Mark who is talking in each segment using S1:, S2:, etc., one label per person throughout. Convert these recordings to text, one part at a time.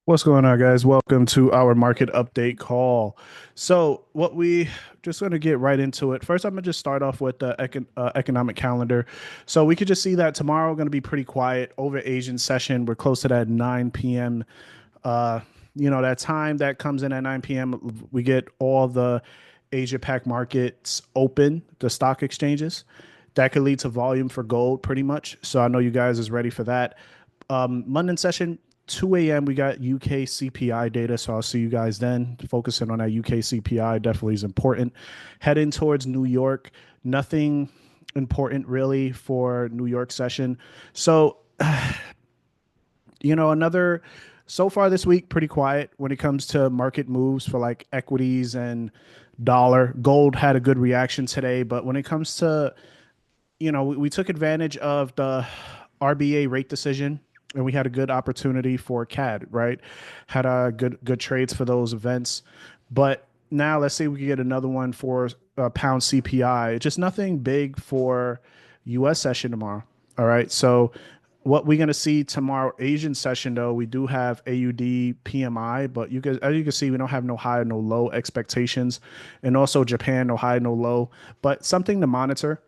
S1: What's going on, guys? Welcome to our market update call. So, what we just going to get right into it. First, I'm going to just start off with the economic calendar. So, we could just see that tomorrow going to be pretty quiet over Asian session. We're close to that 9 p.m. Uh, that time that comes in at 9 p.m. We get all the Asia Pac markets open, the stock exchanges. That could lead to volume for gold pretty much. So, I know you guys is ready for that. London session, 2 a.m. We got UK CPI data, so I'll see you guys then. Focusing on that UK CPI definitely is important. Heading towards New York, nothing important really for New York session. So, another so far this week pretty quiet when it comes to market moves for like equities and dollar. Gold had a good reaction today, but when it comes to we took advantage of the RBA rate decision and we had a good opportunity for CAD, right? Had a good trades for those events. But now let's say we could get another one for pound CPI. Just nothing big for US session tomorrow. All right. So what we're gonna see tomorrow Asian session though, we do have AUD PMI, but you guys as you can see, we don't have no high, no low expectations. And also Japan, no high, no low. But something to monitor.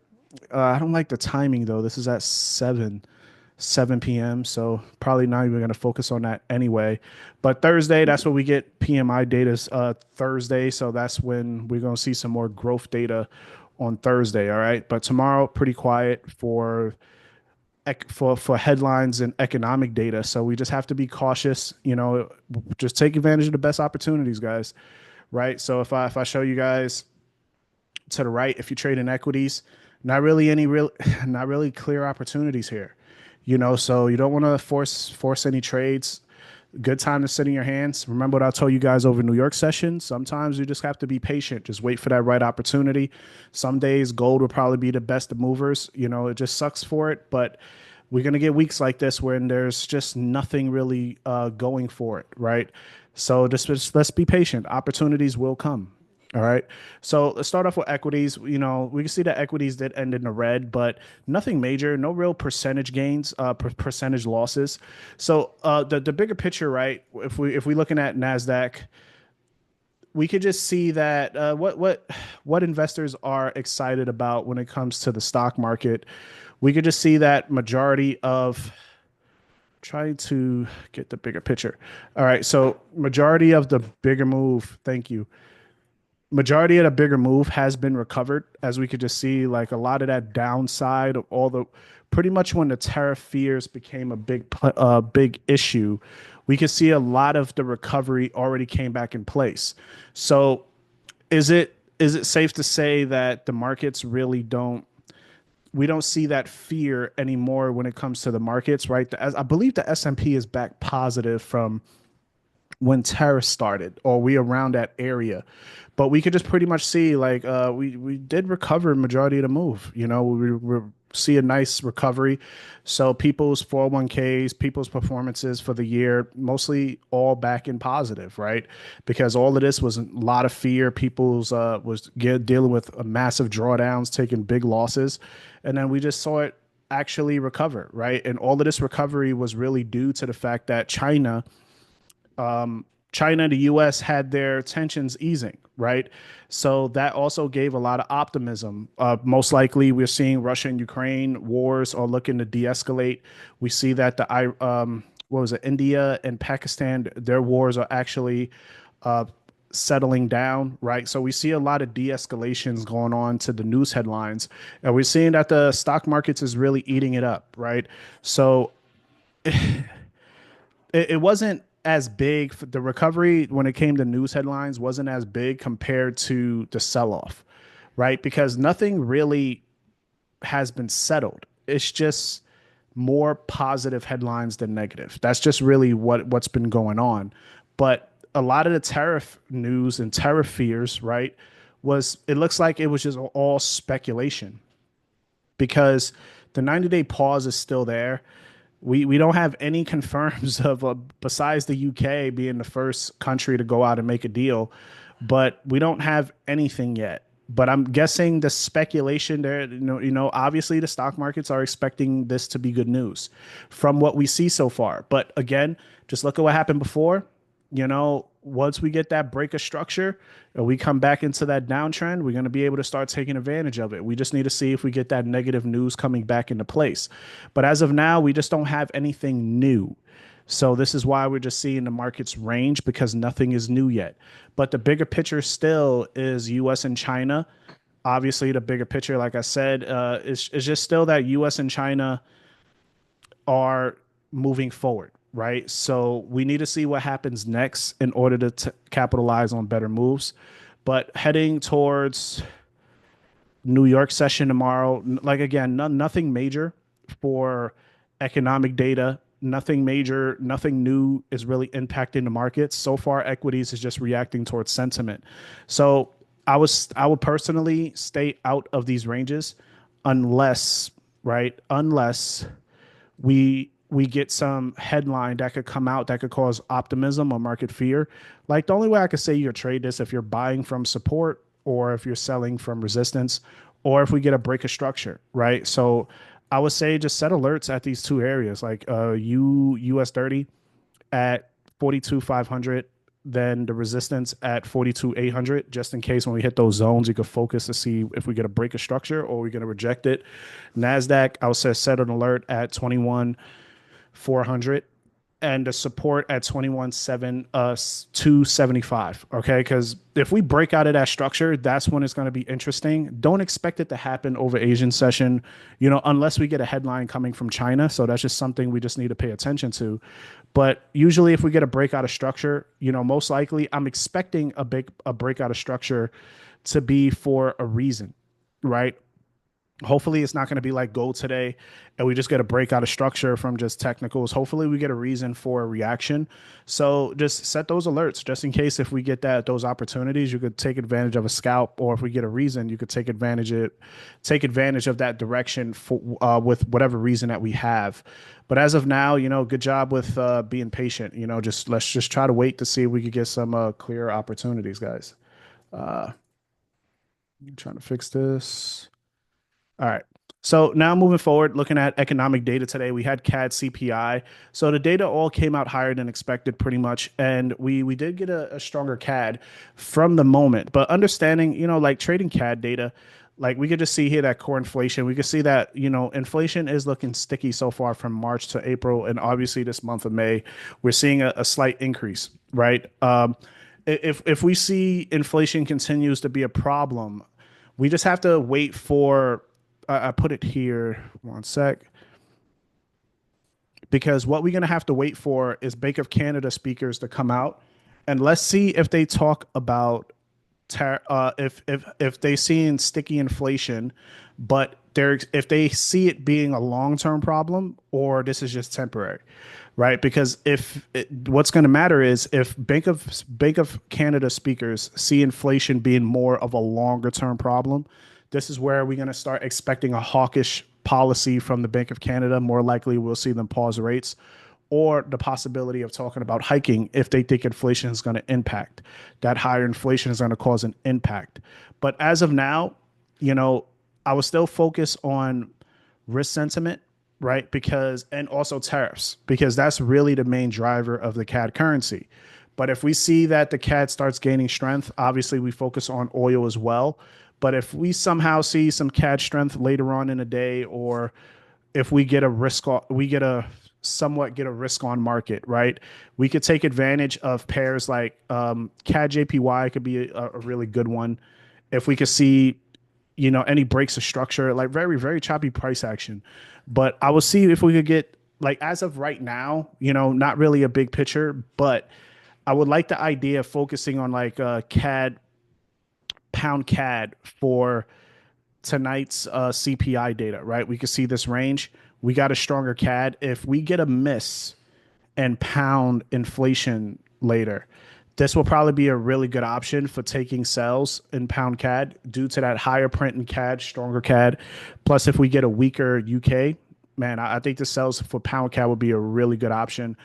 S1: I don't like the timing though. This is at 7 p.m. So probably not even going to focus on that anyway. But Thursday, that's when we get PMI data. Thursday, so that's when we're going to see some more growth data on Thursday. All right, but tomorrow pretty quiet for headlines and economic data. So we just have to be cautious. Just take advantage of the best opportunities, guys. Right. So if I show you guys to the right, if you trade in equities, not really any real, not really clear opportunities here. So you don't want to force any trades. Good time to sit in your hands. Remember what I told you guys over New York session. Sometimes you just have to be patient. Just wait for that right opportunity. Some days gold will probably be the best of movers. It just sucks for it, but we're gonna get weeks like this when there's just nothing really going for it, right? So just let's be patient. Opportunities will come. All right. So let's start off with equities. We can see that equities did end in the red, but nothing major, no real percentage gains, percentage losses. So the bigger picture, right? If we looking at Nasdaq, we could just see that what investors are excited about when it comes to the stock market. We could just see that majority of trying to get the bigger picture. All right. So majority of the bigger move. Thank you, majority of the bigger move has been recovered, as we could just see, like a lot of that downside of all the pretty much when the tariff fears became a big issue, we could see a lot of the recovery already came back in place. So is it safe to say that the markets really don't we don't see that fear anymore when it comes to the markets, right? I believe the S&P is back positive from when tariffs started, or we around that area. But we could just pretty much see like we did recover majority of the move. We see a nice recovery. So people's 401ks, people's performances for the year, mostly all back in positive, right? Because all of this was a lot of fear. People's dealing with massive drawdowns, taking big losses, and then we just saw it actually recover, right? And all of this recovery was really due to the fact that China and the US had their tensions easing, right? So that also gave a lot of optimism. Most likely, we're seeing Russia and Ukraine wars are looking to de escalate. We see that what was it, India and Pakistan, their wars are actually uh, settling down, right? So we see a lot of de escalations going on to the news headlines. And we're seeing that the stock markets is really eating it up, right? So it wasn't as big. The recovery when it came to news headlines wasn't as big compared to the sell off, right? Because nothing really has been settled. It's just more positive headlines than negative. That's just really what's been going on. But a lot of the tariff news and tariff fears, right, was it looks like it was just all speculation because the 90-day pause is still there. We don't have any confirms of besides the UK being the first country to go out and make a deal, but we don't have anything yet. But I'm guessing the speculation there, obviously the stock markets are expecting this to be good news from what we see so far. But again, just look at what happened before. Once we get that break of structure and we come back into that downtrend, we're going to be able to start taking advantage of it. We just need to see if we get that negative news coming back into place. But as of now, we just don't have anything new. So this is why we're just seeing the markets range because nothing is new yet. But the bigger picture still is US and China. Obviously, the bigger picture, like I said, is just still that US and China are moving forward, right? So we need to see what happens next in order to capitalize on better moves. But heading towards New York session tomorrow, like again, nothing major for economic data. Nothing major, nothing new is really impacting the markets. So far, equities is just reacting towards sentiment. So I would personally stay out of these ranges unless, right? Unless we get some headline that could come out that could cause optimism or market fear. Like the only way I could say you trade this if you're buying from support or if you're selling from resistance or if we get a break of structure, right? So I would say just set alerts at these two areas, like US 30 at 42,500, then the resistance at 42,800, just in case when we hit those zones, you could focus to see if we get a break of structure or we're going to reject it. NASDAQ, I would say set an alert at 21,400 and the support at 275. Okay. Because if we break out of that structure, that's when it's going to be interesting. Don't expect it to happen over Asian session, unless we get a headline coming from China. So that's just something we just need to pay attention to. But usually if we get a breakout of structure, most likely I'm expecting a breakout of structure to be for a reason, right? Hopefully it's not going to be like gold today and we just get a breakout of structure from just technicals. Hopefully we get a reason for a reaction. So just set those alerts just in case if we get those opportunities, you could take advantage of a scalp, or if we get a reason, you could take advantage of that direction for with whatever reason that we have. But as of now, good job with being patient. Let's just try to wait to see if we could get some clear opportunities, guys. I'm trying to fix this. All right. So now moving forward, looking at economic data today, we had CAD CPI. So the data all came out higher than expected pretty much. And we did get a stronger CAD from the moment. But understanding, like trading CAD data, like we could just see here that core inflation. We could see that, inflation is looking sticky so far from March to April. And obviously this month of May, we're seeing a slight increase, right? If we see inflation continues to be a problem, we just have to wait for I put it here. One sec. Because what we're going to have to wait for is Bank of Canada speakers to come out, and let's see if they talk about if they see in sticky inflation, but if they see it being a long term problem or this is just temporary, right? Because what's going to matter is if Bank of Canada speakers see inflation being more of a longer term problem, this is where we're going to start expecting a hawkish policy from the Bank of Canada. More likely, we'll see them pause rates or the possibility of talking about hiking if they think inflation is going to impact. That higher inflation is going to cause an impact. But as of now, I would still focus on risk sentiment, right? And also tariffs, because that's really the main driver of the CAD currency. But if we see that the CAD starts gaining strength, obviously we focus on oil as well. But if we somehow see some CAD strength later on in the day, or if we get somewhat get a risk on market, right? We could take advantage of pairs like CAD JPY could be a really good one. If we could see, any breaks of structure, like very, very choppy price action. But I will see if we could get, like, as of right now, not really a big picture, but I would like the idea of focusing on like pound CAD for tonight's CPI data, right? We can see this range. We got a stronger CAD. If we get a miss and pound inflation later, this will probably be a really good option for taking sells in pound CAD due to that higher print in CAD, stronger CAD. Plus, if we get a weaker UK, man, I think the sells for pound CAD would be a really good option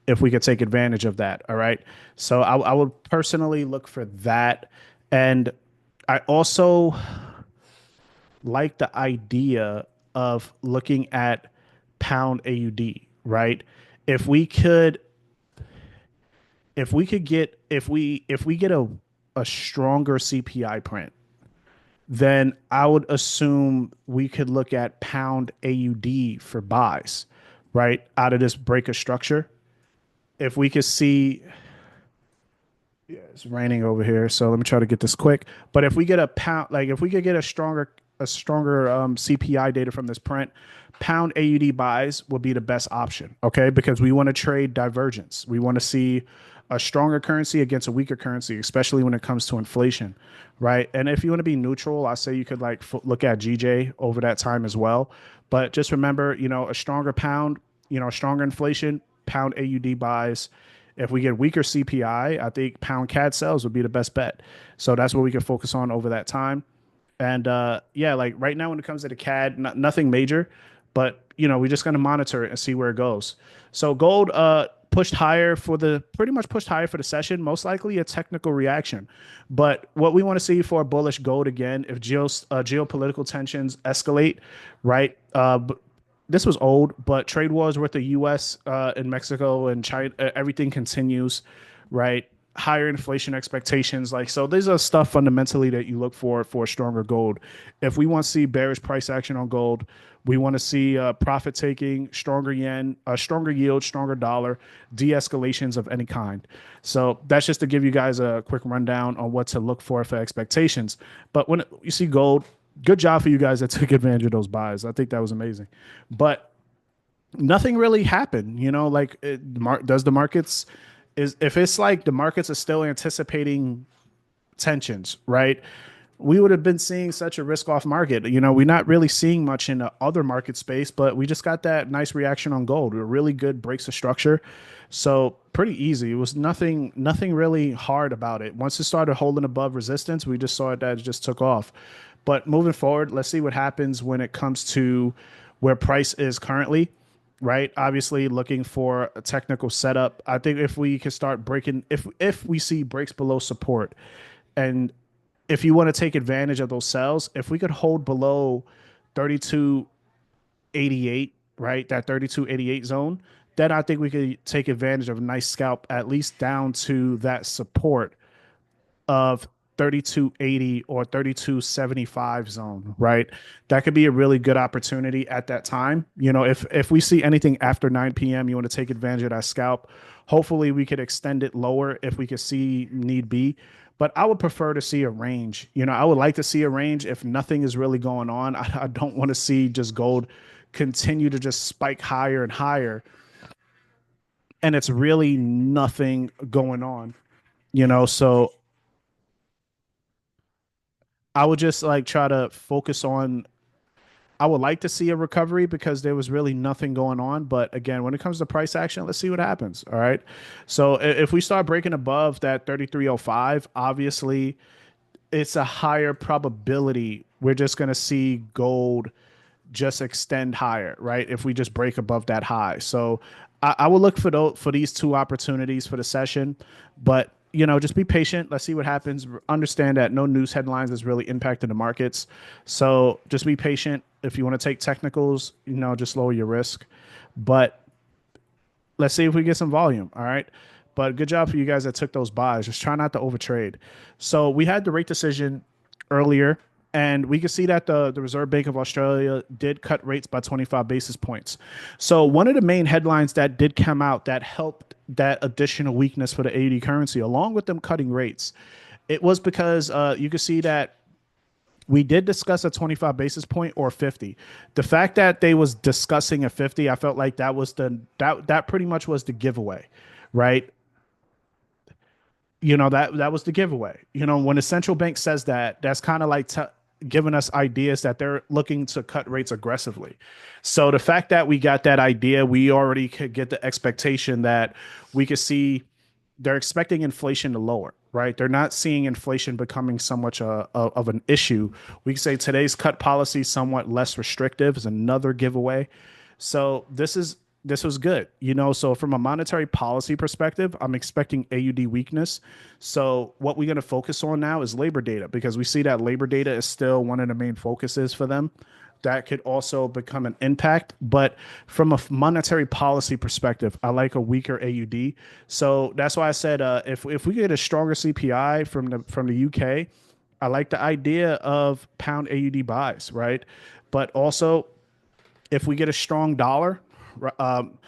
S1: if we could take advantage of that. All right. So I would personally look for that. And I also like the idea of looking at pound AUD, right? If we could if we get a stronger CPI print, then I would assume we could look at pound AUD for buys, right? Out of this breaker structure. If we could see, yeah, it's raining over here, so let me try to get this quick. But if we get a pound, like if we could get a stronger CPI data from this print, pound AUD buys would be the best option. Okay, because we want to trade divergence. We want to see a stronger currency against a weaker currency, especially when it comes to inflation, right? And if you want to be neutral, I say you could like look at GJ over that time as well. But just remember, a stronger pound, a stronger inflation, pound AUD buys. If we get weaker CPI, I think pound CAD sales would be the best bet. So that's what we can focus on over that time. And yeah, like right now when it comes to the CAD, nothing major, but we just gonna monitor it and see where it goes. So gold pushed higher for the pretty much pushed higher for the session, most likely a technical reaction. But what we want to see for bullish gold again, if geopolitical tensions escalate, right? This was old, but trade wars with the U.S. And Mexico and China, everything continues, right? Higher inflation expectations, like so. These are stuff fundamentally that you look for stronger gold. If we want to see bearish price action on gold, we want to see profit taking, stronger yen, stronger yield, stronger dollar, de-escalations of any kind. So that's just to give you guys a quick rundown on what to look for expectations. But when you see gold, good job for you guys that took advantage of those buys. I think that was amazing. But nothing really happened. Like does the markets is if it's like the markets are still anticipating tensions, right? We would have been seeing such a risk off market. We're not really seeing much in the other market space, but we just got that nice reaction on gold. We're really good breaks of structure. So pretty easy. It was nothing really hard about it. Once it started holding above resistance, we just saw it that it just took off. But moving forward, let's see what happens when it comes to where price is currently, right? Obviously, looking for a technical setup. I think if we can start breaking, if we see breaks below support, and if you want to take advantage of those sells, if we could hold below 32.88, right, that 32.88 zone, then I think we could take advantage of a nice scalp at least down to that support of 3280 or 3275 zone, right? That could be a really good opportunity at that time. If we see anything after 9 p.m., you want to take advantage of that scalp. Hopefully we could extend it lower if we could see need be. But I would prefer to see a range. I would like to see a range if nothing is really going on. I don't want to see just gold continue to just spike higher and higher and it's really nothing going on. So I would just like try to focus on. I would like to see a recovery because there was really nothing going on. But again, when it comes to price action, let's see what happens. All right. So if we start breaking above that 3305, obviously it's a higher probability we're just going to see gold just extend higher, right? If we just break above that high. So I will look for these two opportunities for the session, but just be patient. Let's see what happens. Understand that no news headlines has really impacted the markets. So just be patient. If you want to take technicals, just lower your risk. But let's see if we get some volume. All right. But good job for you guys that took those buys. Just try not to overtrade. So we had the rate decision earlier, and we can see that the Reserve Bank of Australia did cut rates by 25 basis points. So one of the main headlines that did come out that helped that additional weakness for the AUD currency, along with them cutting rates, it was because you can see that we did discuss a 25 basis point or 50. The fact that they was discussing a 50, I felt like that was that pretty much was the giveaway, right? That was the giveaway. When the central bank says that, that's kind of like giving us ideas that they're looking to cut rates aggressively. So the fact that we got that idea, we already could get the expectation that we could see they're expecting inflation to lower, right? They're not seeing inflation becoming so much of an issue. We can say today's cut policy somewhat less restrictive is another giveaway. So this is this was good. So from a monetary policy perspective, I'm expecting AUD weakness. So what we're going to focus on now is labor data, because we see that labor data is still one of the main focuses for them. That could also become an impact. But from a monetary policy perspective, I like a weaker AUD. So that's why I said, if we get a stronger CPI from the UK, I like the idea of pound AUD buys, right? But also, if we get a strong dollar, um,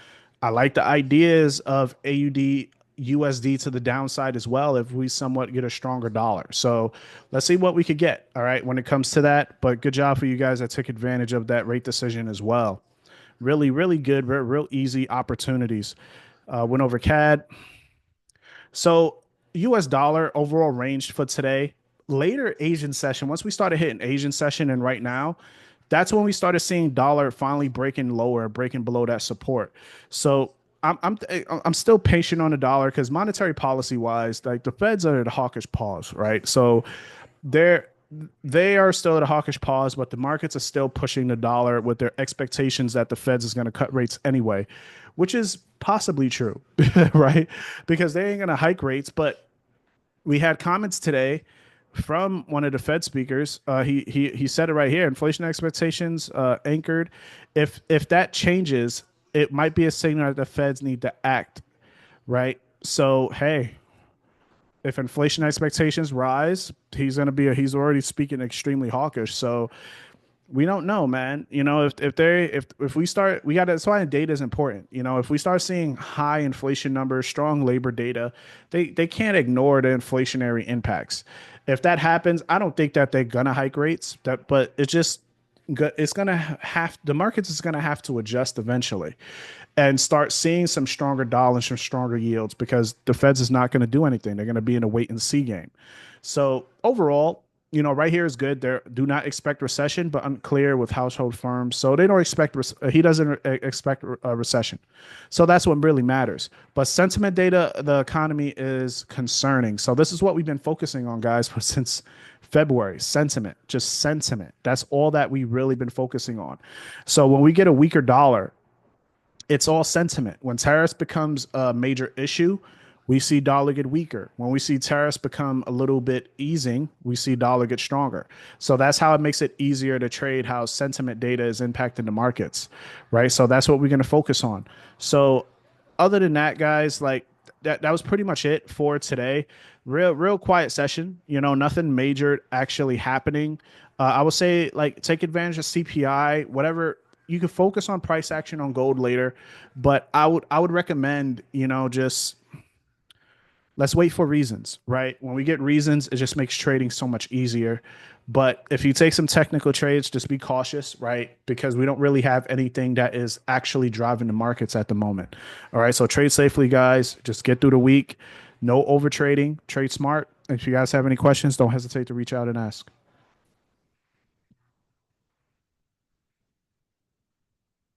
S1: I like the ideas of AUD USD to the downside as well if we somewhat get a stronger dollar. So let's see what we could get. All right, when it comes to that. But good job for you guys that took advantage of that rate decision as well. Really, really good, real easy opportunities. Went over CAD. So US dollar overall range for today. Later Asian session, once we started hitting Asian session and right now, that's when we started seeing dollar finally breaking lower, breaking below that support. So I'm still patient on the dollar because monetary policy wise, like the Feds are at a hawkish pause, right? So they're they are still at a hawkish pause, but the markets are still pushing the dollar with their expectations that the Feds is going to cut rates anyway, which is possibly true, right? Because they ain't going to hike rates. But we had comments today from one of the Fed speakers. He said it right here: inflation expectations anchored. If that changes, it might be a signal that the Feds need to act, right? So hey, if inflation expectations rise, he's already speaking extremely hawkish. So we don't know, man. If we start, we got to, that's why data is important. If we start seeing high inflation numbers, strong labor data, they can't ignore the inflationary impacts. If that happens, I don't think that they're gonna hike rates. But it's gonna have the markets is gonna have to adjust eventually, and start seeing some stronger dollars, some stronger yields, because the Feds is not going to do anything. They're going to be in a wait and see game. So overall, right here is good. They do not expect recession, but unclear with household firms. So they don't expect, he doesn't expect a recession. So that's what really matters. But sentiment data, the economy is concerning. So this is what we've been focusing on, guys, since February. Sentiment, just sentiment. That's all that we've really been focusing on. So when we get a weaker dollar, it's all sentiment. When tariffs becomes a major issue, we see dollar get weaker. When we see tariffs become a little bit easing, we see dollar get stronger. So that's how it makes it easier to trade, how sentiment data is impacting the markets, right? So that's what we're going to focus on. So other than that, guys, like that was pretty much it for today. Real quiet session, nothing major actually happening. I would say, like, take advantage of CPI, whatever. You could focus on price action on gold later, but I would recommend, just let's wait for reasons, right? When we get reasons, it just makes trading so much easier. But if you take some technical trades, just be cautious, right? Because we don't really have anything that is actually driving the markets at the moment. All right, so trade safely, guys. Just get through the week. No over trading. Trade smart. If you guys have any questions, don't hesitate to reach out and ask.